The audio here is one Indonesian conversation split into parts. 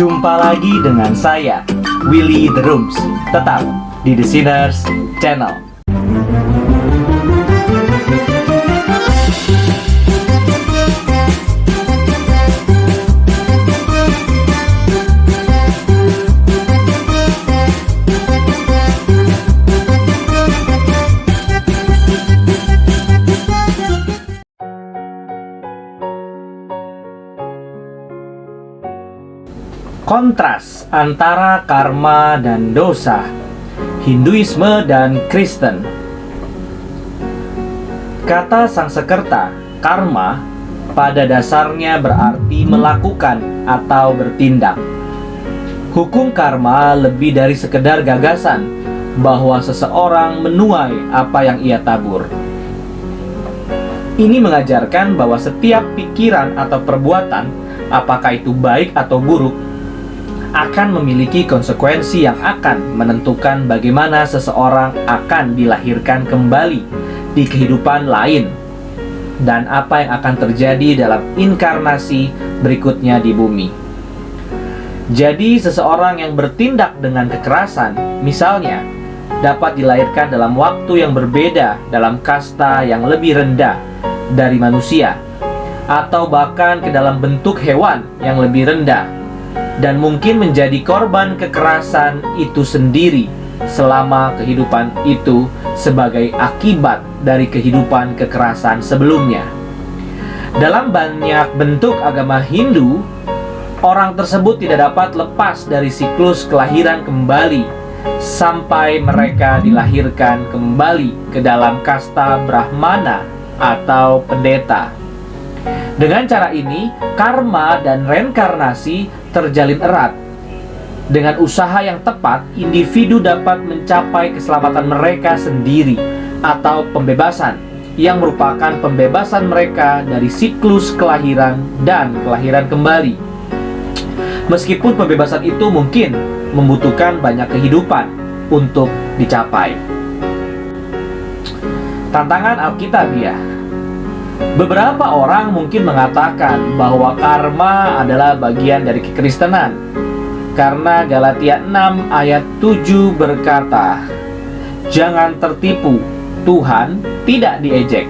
Jumpa lagi dengan saya, Willy The Rooms, tetap di The Sinners Channel. Kontras antara karma dan dosa, Hinduisme dan Kristen. Kata Sangsekerta, karma pada dasarnya berarti melakukan atau bertindak. Hukum karma lebih dari sekedar gagasan bahwa seseorang menuai apa yang ia tabur. Ini mengajarkan bahwa setiap pikiran atau perbuatan, apakah itu baik atau buruk, akan memiliki konsekuensi yang akan menentukan bagaimana seseorang akan dilahirkan kembali di kehidupan lain dan apa yang akan terjadi dalam inkarnasi berikutnya di bumi. Jadi seseorang yang bertindak dengan kekerasan, misalnya, dapat dilahirkan dalam waktu yang berbeda dalam kasta yang lebih rendah dari manusia, atau bahkan ke dalam bentuk hewan yang lebih rendah, dan mungkin menjadi korban kekerasan itu sendiri selama kehidupan itu sebagai akibat dari kehidupan kekerasan sebelumnya. Dalam banyak bentuk agama Hindu, orang tersebut tidak dapat lepas dari siklus kelahiran kembali sampai mereka dilahirkan kembali ke dalam kasta Brahmana atau pendeta. Dengan cara ini, karma dan reinkarnasi terjalin erat. Dengan usaha yang tepat, individu dapat mencapai keselamatan mereka sendiri atau pembebasan, yang merupakan pembebasan mereka dari siklus kelahiran dan kelahiran kembali. Meskipun pembebasan itu mungkin membutuhkan banyak kehidupan untuk dicapai. Tantangan Alkitabiah. Beberapa orang mungkin mengatakan bahwa karma adalah bagian dari kekristenan, karena Galatia 6 ayat 7 berkata, "Jangan tertipu, Tuhan tidak diejek,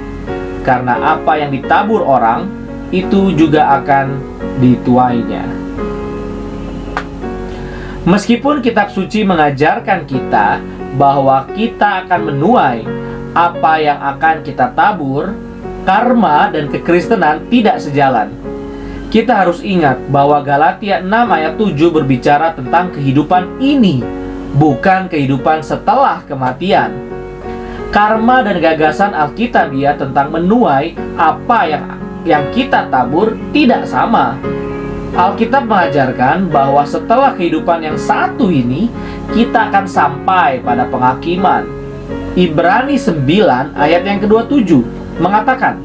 karena apa yang ditabur orang, itu juga akan dituainya." Meskipun kitab suci mengajarkan kita bahwa kita akan menuai apa yang akan kita tabur, karma dan kekristenan tidak sejalan. Kita harus ingat bahwa Galatia 6 ayat 7 berbicara tentang kehidupan ini, bukan kehidupan setelah kematian. Karma dan gagasan Alkitabiah tentang menuai apa yang kita tabur tidak sama. Alkitab mengajarkan bahwa setelah kehidupan yang satu ini, kita akan sampai pada penghakiman. Ibrani 9 ayat yang ke-27 mengatakan,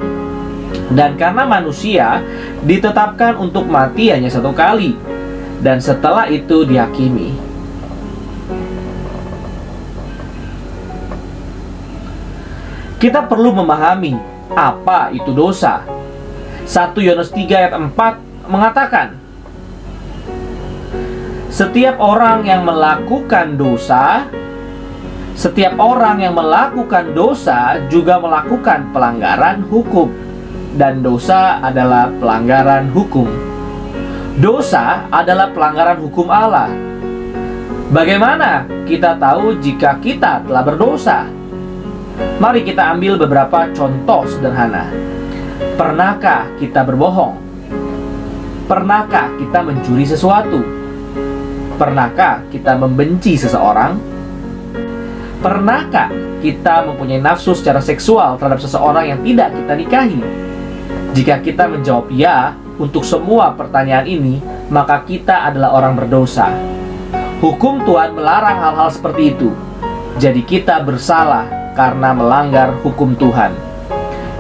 "Dan karena manusia ditetapkan untuk mati hanya satu kali, dan setelah itu dihakimi." Kita perlu memahami apa itu dosa. 1 Yohanes 3 ayat 4 mengatakan, Setiap orang yang melakukan dosa juga melakukan pelanggaran hukum, dan dosa adalah pelanggaran hukum. Dosa adalah pelanggaran hukum Allah. Bagaimana kita tahu jika kita telah berdosa? Mari kita ambil beberapa contoh sederhana. Pernahkah kita berbohong? Pernahkah kita mencuri sesuatu? Pernahkah kita membenci seseorang? Pernahkah kita mempunyai nafsu secara seksual terhadap seseorang yang tidak kita nikahi? Jika kita menjawab ya untuk semua pertanyaan ini, maka kita adalah orang berdosa. Hukum Tuhan melarang hal-hal seperti itu. Jadi kita bersalah karena melanggar hukum Tuhan.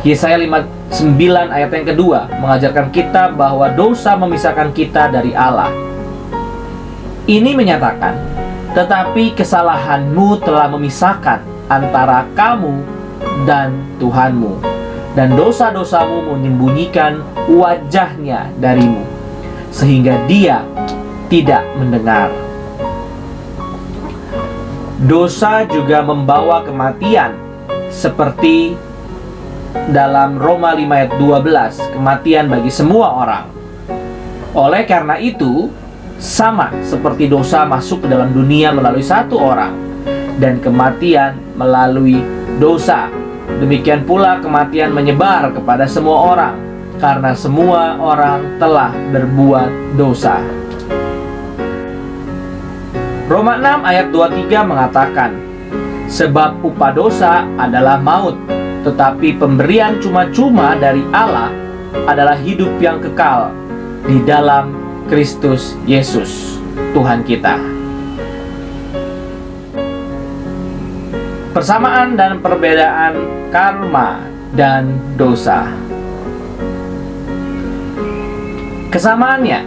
Yesaya 59 ayat yang kedua mengajarkan kita bahwa dosa memisahkan kita dari Allah. Ini menyatakan, tetapi kesalahanmu telah memisahkan antara kamu dan Tuhanmu, dan dosa-dosamu menyembunyikan wajahnya darimu, sehingga Dia tidak mendengar. Dosa juga membawa kematian, seperti dalam Roma 5 ayat 12, kematian bagi semua orang. Oleh karena itu, sama seperti dosa masuk ke dalam dunia melalui satu orang, dan kematian melalui dosa, demikian pula kematian menyebar kepada semua orang, karena semua orang telah berbuat dosa. Roma 6 ayat 23 mengatakan, sebab upah dosa adalah maut, tetapi pemberian cuma-cuma dari Allah adalah hidup yang kekal di dalam Kristus Yesus, Tuhan kita. Persamaan dan perbedaan karma dan dosa. Kesamaannya,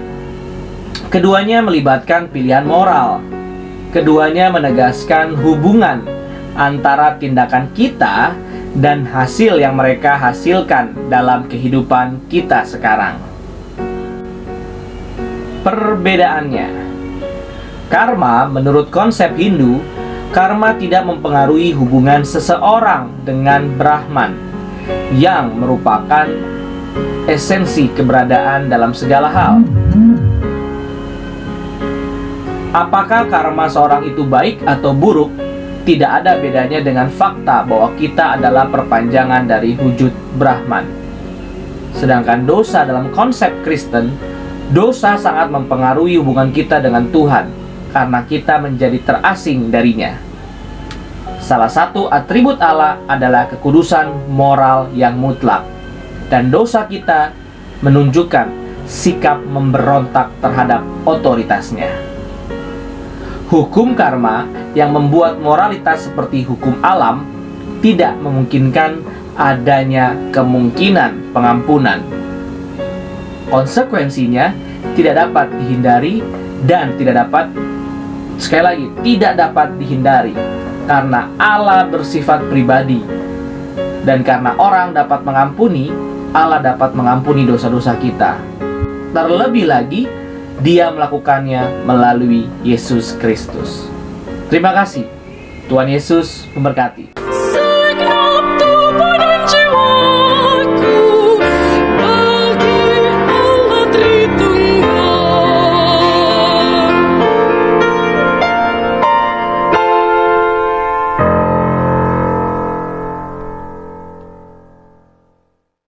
keduanya melibatkan pilihan moral. Keduanya menegaskan hubungan antara tindakan kita dan hasil yang mereka hasilkan dalam kehidupan kita sekarang. Perbedaannya, karma menurut konsep Hindu, karma tidak mempengaruhi hubungan seseorang dengan Brahman, yang merupakan esensi keberadaan dalam segala hal. Apakah karma seorang itu baik atau buruk, tidak ada bedanya dengan fakta bahwa kita adalah perpanjangan dari wujud Brahman. Sedangkan dosa dalam konsep Kristen, dosa sangat mempengaruhi hubungan kita dengan Tuhan, karena kita menjadi terasing darinya. Salah satu atribut Allah adalah kekudusan moral yang mutlak, dan dosa kita menunjukkan sikap memberontak terhadap otoritasnya. Hukum karma yang membuat moralitas seperti hukum alam tidak memungkinkan adanya kemungkinan pengampunan. Konsekuensinya tidak dapat dihindari dan tidak dapat, sekali lagi, tidak dapat dihindari, karena Allah bersifat pribadi, dan karena orang dapat mengampuni, Allah dapat mengampuni dosa-dosa kita. Terlebih lagi, Dia melakukannya melalui Yesus Kristus. Terima kasih. Tuhan Yesus memberkati.